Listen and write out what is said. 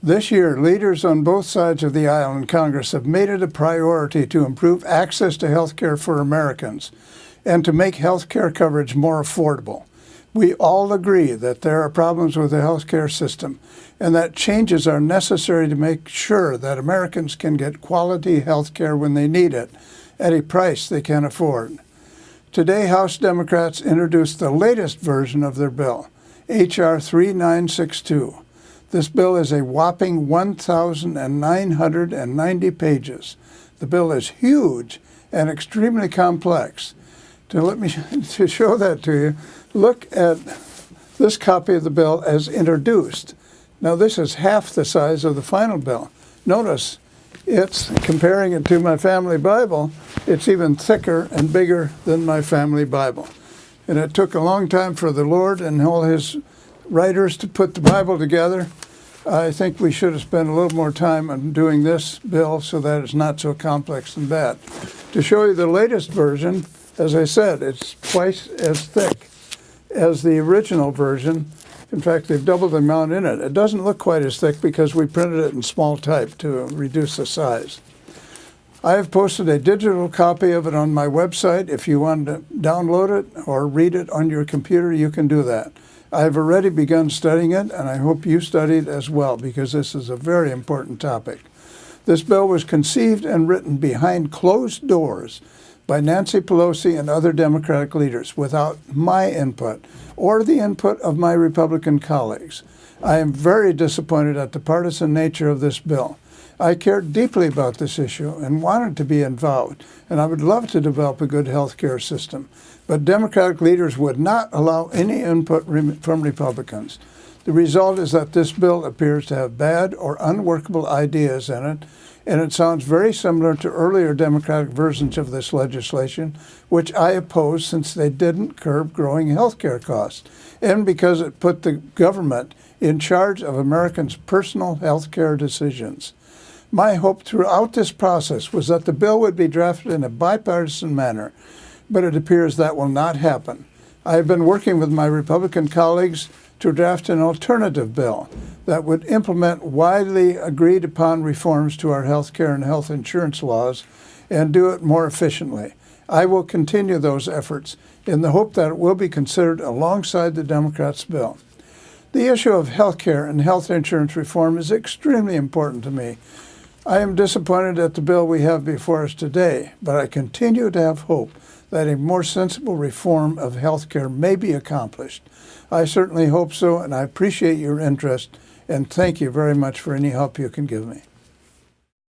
This year, leaders on both sides of the aisle in Congress have made it a priority to improve access to health care for Americans and to make health care coverage more affordable. We all agree that there are problems with the health care system and that changes are necessary to make sure that Americans can get quality health care when they need it at a price they can afford. Today, House Democrats introduced the latest version of their bill, H.R. 3962. This bill is a whopping 1,990 pages. The bill is huge and extremely complex. To show that to you, look at this copy of the bill as introduced. Now, this is half the size of the final bill. Notice, it's comparing it to my family Bible, it's even thicker and bigger than my family Bible. And it took a long time for the Lord and all his writers to put the Bible together. I think we should have spent a little more time on doing this bill so that it's not so complex and bad. To show you the latest version, as I said, it's twice as thick as the original version. In fact, they've doubled the amount in it. It doesn't look quite as thick because we printed it in small type to reduce the size. I have posted a digital copy of it on my website. If you want to download it or read it on your computer, you can do that. I have already begun studying it, and I hope you study it as well, because this is a very important topic. This bill was conceived and written behind closed doors by Nancy Pelosi and other Democratic leaders without my input or the input of my Republican colleagues. I am very disappointed at the partisan nature of this bill. I care deeply about this issue and wanted to be involved, and I would love to develop a good health care system. But Democratic leaders would not allow any input from Republicans. The result is that this bill appears to have bad or unworkable ideas in it, and it sounds very similar to earlier Democratic versions of this legislation, which I oppose since they didn't curb growing health care costs, and because it put the government in charge of Americans' personal health care decisions. My hope throughout this process was that the bill would be drafted in a bipartisan manner, but it appears that will not happen. I have been working with my Republican colleagues to draft an alternative bill that would implement widely agreed upon reforms to our health care and health insurance laws and do it more efficiently. I will continue those efforts in the hope that it will be considered alongside the Democrats' bill. The issue of health care and health insurance reform is extremely important to me. I am disappointed at the bill we have before us today, but I continue to have hope that a more sensible reform of health care may be accomplished. I certainly hope so, and I appreciate your interest, and thank you very much for any help you can give me.